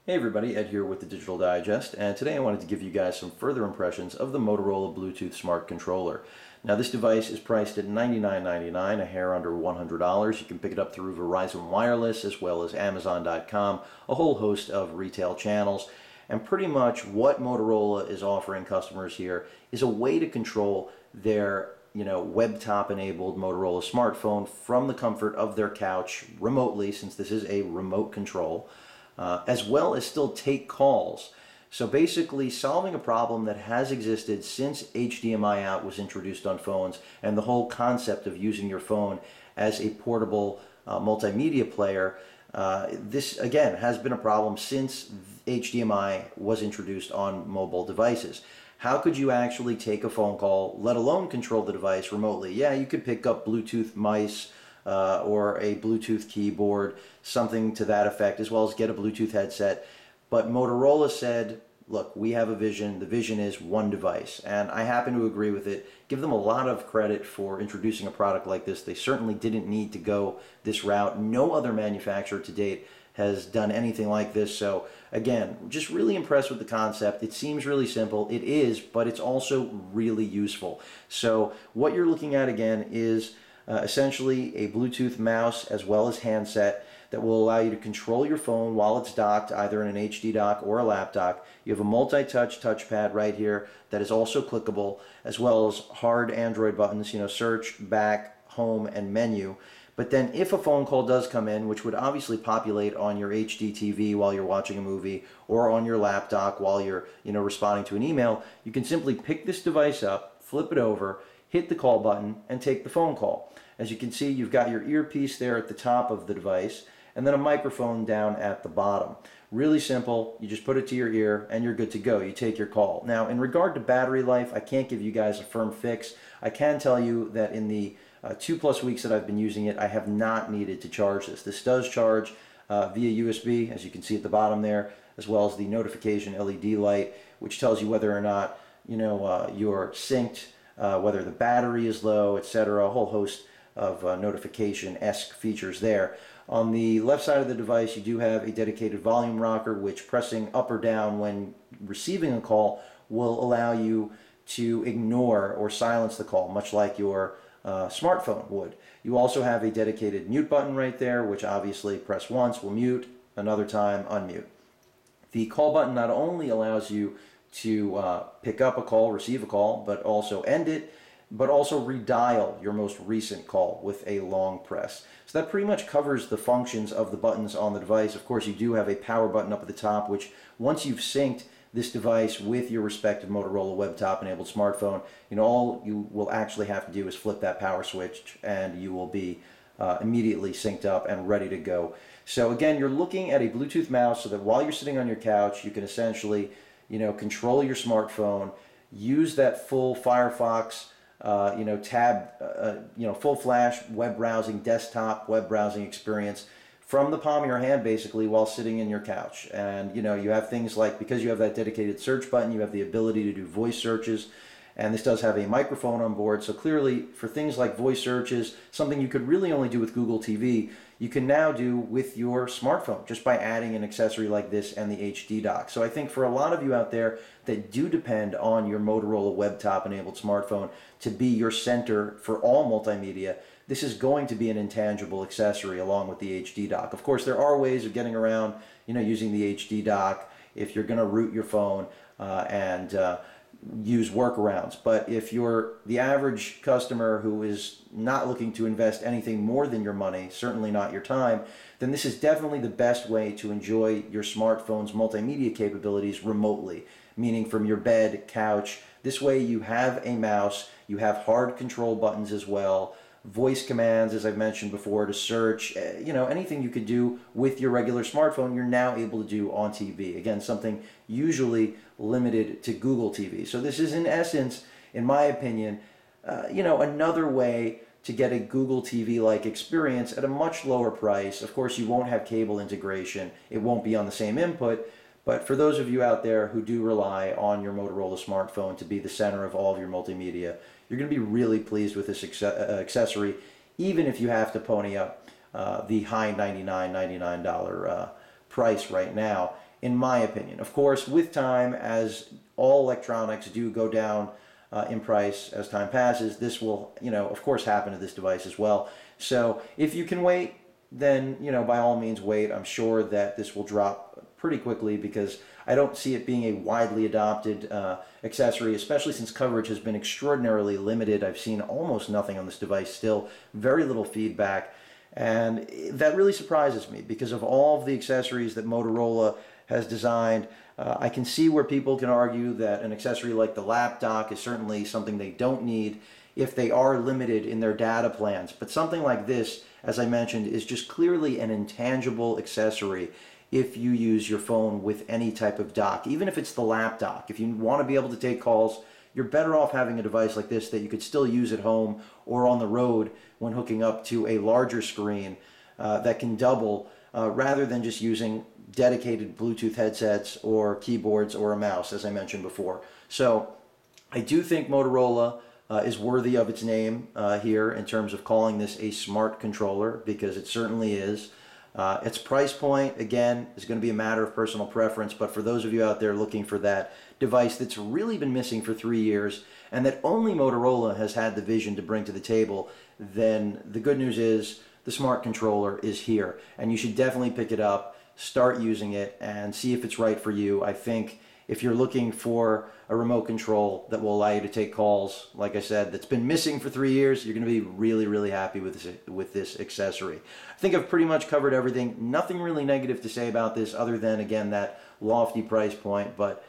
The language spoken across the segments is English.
Hey everybody, Ed here with the Digital Digest, and today I wanted to give you guys some further impressions of the Motorola Bluetooth Smart Controller. Now this device is priced at $99.99, a hair under $100. You can pick it up through Verizon Wireless as well as Amazon.com, a whole host of retail channels. And pretty much what Motorola is offering customers here is a way to control their web top enabled Motorola smartphone from the comfort of their couch remotely, since this is a remote control. As well as still take calls. So basically solving a problem that has existed since HDMI out was introduced on phones, and the whole concept of using your phone as a portable multimedia player. This again has been a problem since HDMI was introduced on mobile devices. How could you actually take a phone call, let alone control the device remotely? Yeah, you could pick up Bluetooth mice or a Bluetooth keyboard, something to that effect, as well as get a Bluetooth headset. But Motorola said, look, we have a vision. The vision is one device. And I happen to agree with it. Give them a lot of credit for introducing a product like this. They certainly didn't need to go this route. No other manufacturer to date has done anything like this. So again, just really impressed with the concept. It seems really simple. It is, but it's also really useful. So what you're looking at again is essentially a Bluetooth mouse as well as handset that will allow you to control your phone while it's docked, either in an HD dock or a lap dock. You have a multi-touch touchpad right here that is also clickable, as well as hard Android buttons, search, back, home, and menu. But then if a phone call does come in, which would obviously populate on your HD TV while you're watching a movie, or on your lap dock while you're responding to an email, you can simply pick this device up, flip it over, hit the call button, and take the phone call. As you can see, you've got your earpiece there at the top of the device, and then a microphone down at the bottom. Really simple. You just put it to your ear and you're good to go. You take your call. Now, in regard to battery life, I can't give you guys a firm fix. I can tell you that in the 2+ weeks that I've been using it, I have not needed to charge this. This does charge via USB, as you can see at the bottom there, as well as the notification LED light, which tells you whether or not you're synced, whether the battery is low, etc. A whole host of notification-esque features there. On the left side of the device, you do have a dedicated volume rocker, which pressing up or down when receiving a call will allow you to ignore or silence the call, much like your smartphone would. You also have a dedicated mute button right there, which obviously press once will mute, another time unmute. The call button not only allows you to pick up a call, receive a call, but also end it, but also redial your most recent call with a long press. So that pretty much covers the functions of the buttons on the device. Of course, you do have a power button up at the top, which once you've synced this device with your respective Motorola web top enabled smartphone, all you will actually have to do is flip that power switch and you will be immediately synced up and ready to go. So again, you're looking at a Bluetooth mouse so that while you're sitting on your couch, you can essentially control your smartphone, use that full Firefox tab, full flash web browsing, desktop web browsing experience from the palm of your hand basically while sitting in your couch. And you have things like, because you have that dedicated search button, you have the ability to do voice searches, and this does have a microphone on board. So clearly for things like voice searches, something you could really only do with Google TV, you can now do with your smartphone just by adding an accessory like this and the HD dock. So I think for a lot of you out there that do depend on your Motorola web top enabled smartphone to be your center for all multimedia, this is going to be an intangible accessory along with the HD dock. Of course, there are ways of getting around, using the HD dock if you're going to root your phone and use workarounds. But if you're the average customer who is not looking to invest anything more than your money, certainly not your time, then this is definitely the best way to enjoy your smartphone's multimedia capabilities remotely, meaning from your bed, couch. This way you have a mouse, you have hard control buttons as well, voice commands, as I've mentioned before, to search, anything you could do with your regular smartphone, you're now able to do on TV. Again, something usually limited to Google TV. So this is in essence, in my opinion, another way to get a Google TV-like experience at a much lower price. Of course, you won't have cable integration. It won't be on the same input. But for those of you out there who do rely on your Motorola smartphone to be the center of all of your multimedia, you're going to be really pleased with this accessory, even if you have to pony up the high $99 $99 price right now, in my opinion. Of course, with time, as all electronics do go down in price as time passes, this will, of course happen to this device as well. So if you can wait, then, by all means wait. I'm sure that this will drop pretty quickly because I don't see it being a widely adopted accessory, especially since coverage has been extraordinarily limited. I've seen almost nothing on this device still, very little feedback, and that really surprises me because of all of the accessories that Motorola has designed. I can see where people can argue that an accessory like the lap dock is certainly something they don't need if they are limited in their data plans. But something like this, as I mentioned, is just clearly an intangible accessory if you use your phone with any type of dock, even if it's the lap dock. If you want to be able to take calls, you're better off having a device like this that you could still use at home or on the road when hooking up to a larger screen that can double rather than just using dedicated Bluetooth headsets or keyboards or a mouse, as I mentioned before. So I do think Motorola is worthy of its name here in terms of calling this a smart controller, because it certainly is. Its price point, again, is going to be a matter of personal preference, but for those of you out there looking for that device that's really been missing for 3 years and that only Motorola has had the vision to bring to the table, then the good news is the smart controller is here, and you should definitely pick it up, start using it, and see if it's right for you. I think if you're looking for a remote control that will allow you to take calls, like I said, that's been missing for 3 years, you're going to be really, really happy with this accessory. I think I've pretty much covered everything. Nothing really negative to say about this other than, again, that lofty price point. But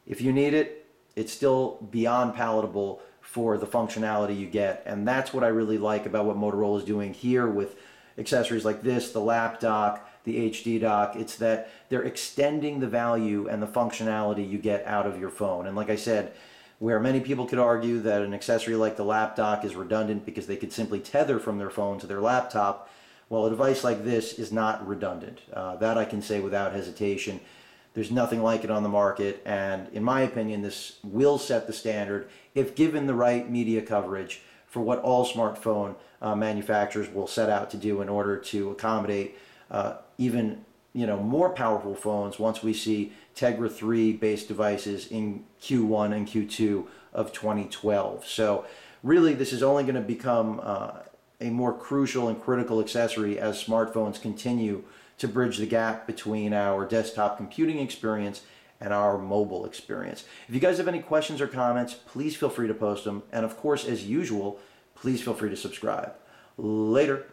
if you need it, it's still beyond palatable for the functionality you get. And that's what I really like about what Motorola is doing here with accessories like this, the lap dock, the HD dock. It's that they're extending the value and the functionality you get out of your phone. And like I said, where many people could argue that an accessory like the lap dock is redundant because they could simply tether from their phone to their laptop, well, a device like this is not redundant. That I can say without hesitation. There's nothing like it on the market, and in my opinion, this will set the standard if given the right media coverage for what all smartphone manufacturers will set out to do in order to accommodate even more powerful phones once we see Tegra 3 based devices in Q1 and Q2 of 2012. So really, this is only going to become a more crucial and critical accessory as smartphones continue to bridge the gap between our desktop computing experience and our mobile experience. If you guys have any questions or comments, please feel free to post them. And of course, as usual, please feel free to subscribe. Later.